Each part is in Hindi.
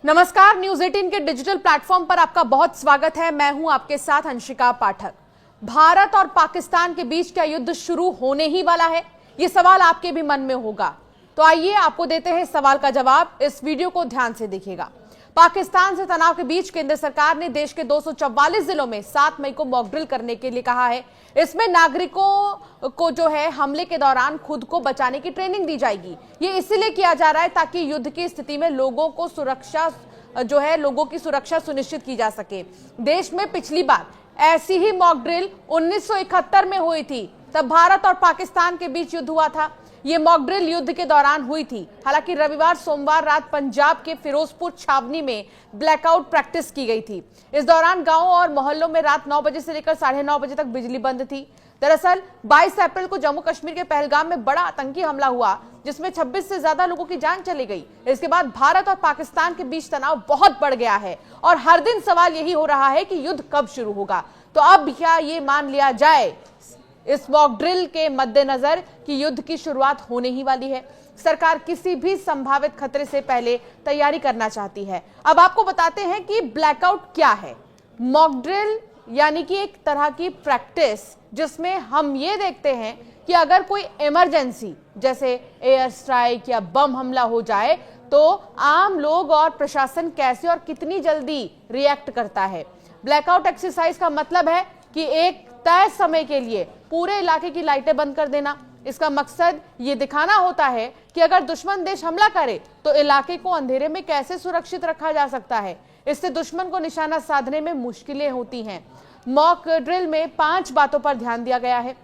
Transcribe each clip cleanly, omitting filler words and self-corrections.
नमस्कार, न्यूज 18 के डिजिटल प्लेटफॉर्म पर आपका बहुत स्वागत है। मैं हूं आपके साथ अंशिका पाठक। भारत और पाकिस्तान के बीच क्या युद्ध शुरू होने ही वाला है? ये सवाल आपके भी मन में होगा, तो आइए आपको देते हैं इस सवाल का जवाब। इस वीडियो को ध्यान से देखिएगा। पाकिस्तान से तनाव के बीच केंद्र सरकार ने देश के 244 जिलों में 7 मई को मॉक ड्रिल करने के लिए कहा है। इसमें नागरिकों को जो है हमले के दौरान खुद को बचाने की ट्रेनिंग दी जाएगी। ये इसलिए किया जा रहा है ताकि युद्ध की स्थिति में लोगों की सुरक्षा सुनिश्चित की जा सके। देश में पिछली बार ऐसी ही मॉक ड्रिल 1971 में हुई थी। तब भारत और पाकिस्तान के बीच युद्ध हुआ था। ये मॉक ड्रिल युद्ध के दौरान हुई थी। हालांकि रविवार सोमवार रात पंजाब के फिरोजपुर छावनी में ब्लैकआउट प्रैक्टिस की गई थी। इस दौरान गांवों और मोहल्लों में रात 9 बजे से लेकर 9:30 बजे तक बिजली बंद थी। दरअसल 22 अप्रैल को जम्मू कश्मीर के पहलगाम में बड़ा आतंकी हमला हुआ, जिसमें 26 से ज्यादा लोगों की जान चली गई। इसके बाद भारत और पाकिस्तान के बीच तनाव बहुत बढ़ गया है और हर दिन सवाल यही हो रहा है कि युद्ध कब शुरू होगा। तो अब क्या ये मान लिया जाए इस मॉक ड्रिल के मद्देनजर कि युद्ध की शुरुआत होने ही वाली है? सरकार किसी भी संभावित खतरे से पहले तैयारी करना चाहती है। अब आपको बताते हैं कि ब्लैकआउट क्या है। मॉक ड्रिल यानी कि एक तरह की प्रैक्टिस जिसमें हम ये देखते हैं कि अगर कोई इमरजेंसी जैसे एयर स्ट्राइक या बम हमला हो जाए तो आम लोग और प्रशासन कैसे और कितनी जल्दी रिएक्ट करता है। ब्लैकआउट एक्सरसाइज का मतलब है कि एक तय समय के लिए पूरे इलाके की लाइटें बंद कर देना। इसका मकसद ये दिखाना होता है कि अगर दुश्मन देश हमला करे तो इलाके को अंधेरे में कैसे सुरक्षित रखा जा सकता है। इससे दुश्मन को निशाना साधने में मुश्किलें होती हैं। मॉक ड्रिल में 5 बातों पर ध्यान दिया गया है।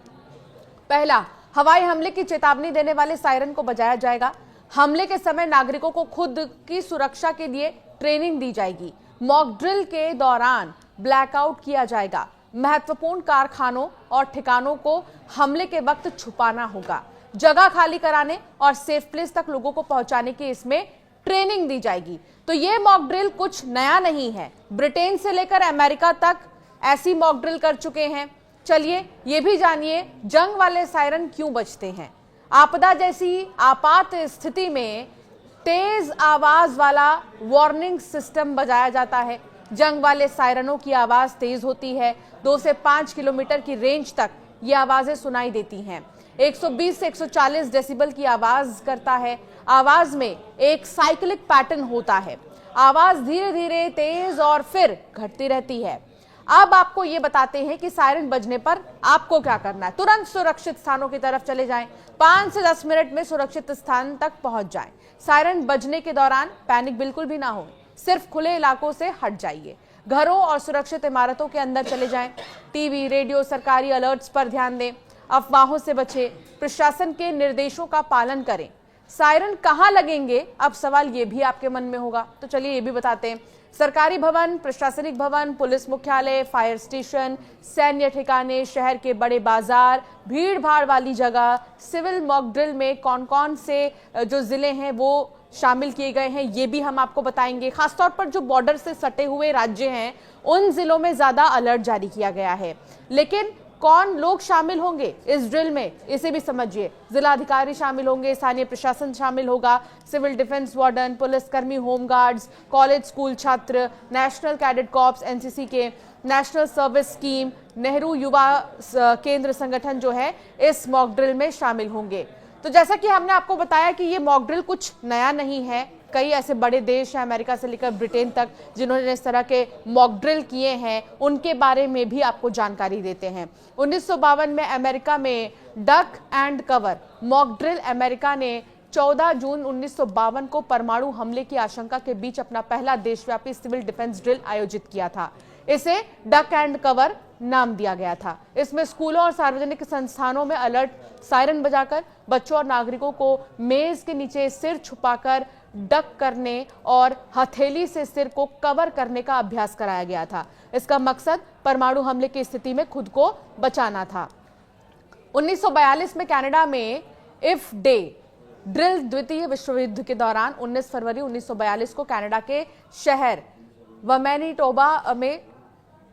पहला, हवाई हमले की चेतावनी देने वाले सायरन को बजाया जाएगा। हमले के समय नागरिकों को खुद की सुरक्षा के लिए ट्रेनिंग दी जाएगी। मॉक ड्रिल के दौरान ब्लैकआउट किया जाएगा। महत्वपूर्ण कारखानों और ठिकानों को हमले के वक्त छुपाना होगा। जगह खाली कराने और सेफ प्लेस तक लोगों को पहुंचाने की इसमें ट्रेनिंग दी जाएगी। तो ये मॉक ड्रिल कुछ नया नहीं है। ब्रिटेन से लेकर अमेरिका तक ऐसी मॉक ड्रिल कर चुके हैं। चलिए ये भी जानिए जंग वाले सायरन क्यों बजते हैं। आपदा जैसी आपात स्थिति में तेज आवाज वाला वार्निंग सिस्टम बजाया जाता है। जंग वाले सायरनों की आवाज तेज होती है। 2 से 5 किलोमीटर की रेंज तक ये आवाजें सुनाई देती हैं। 120 से 140 डेसिबल की आवाज करता है। आवाज में एक साइक्लिक पैटर्न होता है। आवाज धीरे धीरे तेज और फिर घटती रहती है। अब आपको ये बताते हैं कि सायरन बजने पर आपको क्या करना है। तुरंत सुरक्षित स्थानों की तरफ चले जाएं। 5 से 10 मिनट में सुरक्षित स्थान तक पहुंच जाएं। सायरन बजने के दौरान पैनिक बिल्कुल भी ना हो। सिर्फ खुले इलाकों से हट जाइए। घरों और सुरक्षित इमारतों के अंदर चले जाएं। टीवी, रेडियो, सरकारी अलर्ट्स पर ध्यान दें। अफवाहों से बचें। प्रशासन के निर्देशों का पालन करें। सायरन कहां लगेंगे, अब सवाल ये भी आपके मन में होगा, तो चलिए ये भी बताते हैं। सरकारी भवन, प्रशासनिक भवन, पुलिस मुख्यालय, फायर स्टेशन, सैन्य ठिकाने, शहर के बड़े बाजार, भीड़ भाड़ वाली जगह। सिविल मॉक ड्रिल में कौन कौन से जो जिले हैं वो शामिल किए गए हैं ये भी हम आपको बताएंगे। खासतौर पर जो बॉर्डर से सटे हुए राज्य हैं उन जिलों में ज्यादा अलर्ट जारी किया गया है। लेकिन कौन लोग शामिल होंगे इस ड्रिल में, इसे भी समझिए। जिलाधिकारी शामिल होंगे, स्थानीय प्रशासन शामिल होगा, सिविल डिफेंस वार्डन, पुलिसकर्मी, होमगार्ड्स, कॉलेज स्कूल छात्र, नेशनल कैडेट कॉर्प्स एनसीसी के, नेशनल सर्विस स्कीम, नेहरू युवा केंद्र संगठन जो है इस मॉक ड्रिल में शामिल होंगे। तो जैसा कि हमने आपको बताया कि ये मॉक ड्रिल कुछ नया नहीं है। कई ऐसे बड़े देश हैं अमेरिका से लेकर ब्रिटेन तक जिन्होंने इस तरह के मॉक ड्रिल किए हैं, उनके बारे में भी आपको जानकारी देते हैं। 1952 में अमेरिका में duck and cover mock drill America ने 14 जून 1952 को परमाणु हमले की आशंका के बीच अपना पहला देशव्यापी सिविल डिफेंस ड्रिल आयोजित किया था। इसे डक एंड कवर नाम दिया गया था। इसमें स्कूलों और सार्वजनिक संस्थानों में अलर्ट सायरन बजाकर बच्चों और नागरिकों को मेज के नीचे सिर छुपाकर डक करने और हथेली से सिर को कवर करने का अभ्यास कराया गया था। इसका मकसद परमाणु हमले की स्थिति में खुद को बचाना था। 1942 में कनाडा में इफ डे ड्रिल द्वितीय विश्व युद्ध के दौरान 19 फरवरी 1942 को कनाडा के शहर मैनिटोबा में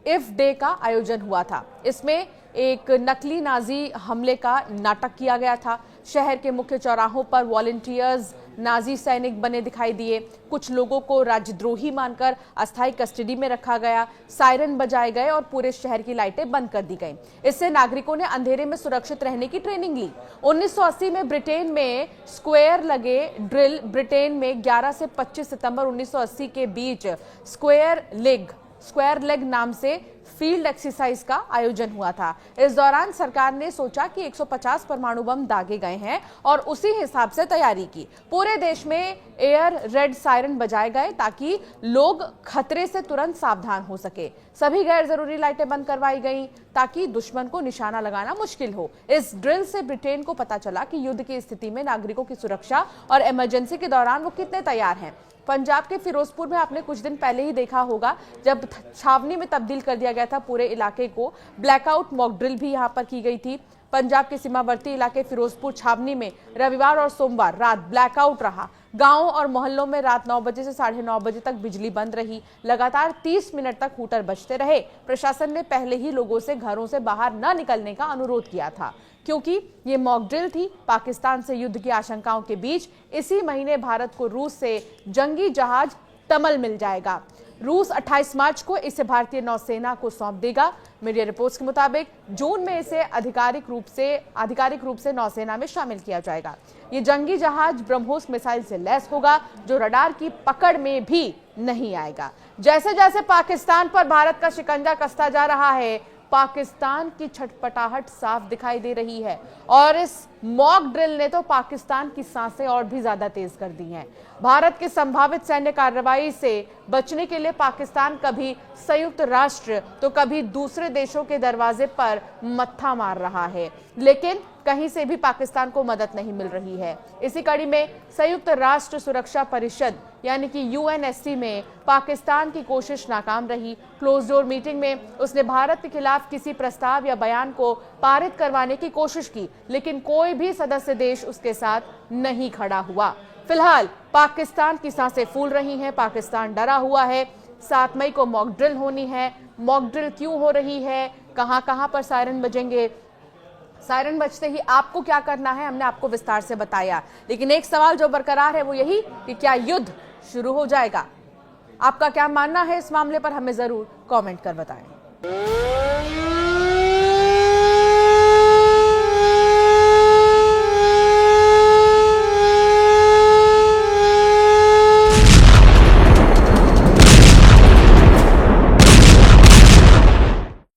इफ डे का आयोजन हुआ था। इसमें एक नकली नाजी हमले का नाटक किया गया था। शहर के मुख्य चौराहों पर वॉलंटियर्स नाजी सैनिक बने दिखाई दिए। कुछ लोगों को राजद्रोही मानकर अस्थायी कस्टडी में रखा गया, सायरन बजाए गए और पूरे शहर की लाइटें बंद कर दी गईं। इससे नागरिकों ने अंधेरे में सुरक्षित रहने की ट्रेनिंग ली। 1980 में ब्रिटेन में स्क्वायर लगे ड्रिल। ब्रिटेन में 11 से 25 सितंबर 1980 के बीच स्क्वायर लेग नाम से फील्ड एक्सरसाइज का आयोजन हुआ था। इस दौरान सरकार ने सोचा कि 150 परमाणु बम दागे गए हैं और उसी हिसाब से तैयारी की। पूरे देश में एयर रेड सायरन बजाए गए ताकि लोग खतरे से तुरंत सावधान हो सके। सभी गैर जरूरी लाइटें बंद करवाई गईं ताकि दुश्मन को निशाना लगाना मुश्किल हो। इस ड्रिल से ब्रिटेन को पता चला कि युद्ध की स्थिति में नागरिकों की सुरक्षा और इमरजेंसी के दौरान वो कितने तैयार हैं। पंजाब के फिरोजपुर में आपने कुछ दिन पहले ही देखा होगा, जब छावनी में तब्दील कर दिया गया था पूरे इलाके को। ब्लैकआउट मॉक ड्रिल भी यहां पर की गई थी। पंजाब के सीमावर्ती इलाके फिरोजपुर छावनी में रविवार और सोमवार रात ब्लैकआउट रहा। गांवों और मोहल्लों में रात 9 बजे से 9:30 बजे तक बिजली बंद रही। लगातार 30 मिनट तक हूटर बजते रहे। प्रशासन ने पहले ही लोगों से घरों से बाहर न निकलने का अनुरोध किया था, क्योंकि ये मॉक ड्रिल थी। पाकिस्तान से युद्ध की आशंकाओं के बीच इसी महीने भारत को रूस से जंगी जहाज तमल मिल जाएगा। रूस 28 मार्च को इसे भारतीय नौसेना को सौंप देगा। मीडिया रिपोर्ट्स के मुताबिक जून में इसे आधिकारिक रूप से नौसेना में शामिल किया जाएगा। ये जंगी जहाज ब्रह्मोस मिसाइल से लैस होगा, जो रडार की पकड़ में भी नहीं आएगा। जैसे जैसे पाकिस्तान पर भारत का शिकंजा कसता जा रहा है, पाकिस्तान की छटपटाहट साफ दिखाई दे रही है और इस मॉक ड्रिल ने तो पाकिस्तान की सांसें और भी ज्यादा तेज कर दी हैं। भारत की संभावित सैन्य कार्रवाई से बचने के लिए पाकिस्तान कभी संयुक्त राष्ट्र तो कभी दूसरे देशों के दरवाजे पर मत्था मार रहा है, लेकिन कहीं से भी पाकिस्तान को मदद नहीं मिल रही है। इसी कड़ी में संयुक्त राष्ट्र सुरक्षा परिषद यानी कि यूएनएससी में पाकिस्तान की कोशिश नाकाम रही। क्लोज डोर मीटिंग में उसने भारत के खिलाफ किसी प्रस्ताव या बयान को पारित करवाने की कोशिश की, लेकिन कोई भी सदस्य देश उसके साथ नहीं खड़ा हुआ। फिलहाल पाकिस्तान की सांसें फूल रही हैं, पाकिस्तान डरा हुआ है। 7 मई को मॉक ड्रिल होनी है। मॉक ड्रिल क्यों हो रही है, कहां पर सायरन बजेंगे, सायरन बजते ही आपको क्या करना है, हमने आपको विस्तार से बताया। लेकिन एक सवाल जो बरकरार है वो यही कि क्या युद्ध शुरू हो जाएगा? आपका क्या मानना है इस मामले पर, हमें जरूर कमेंट कर बताएं।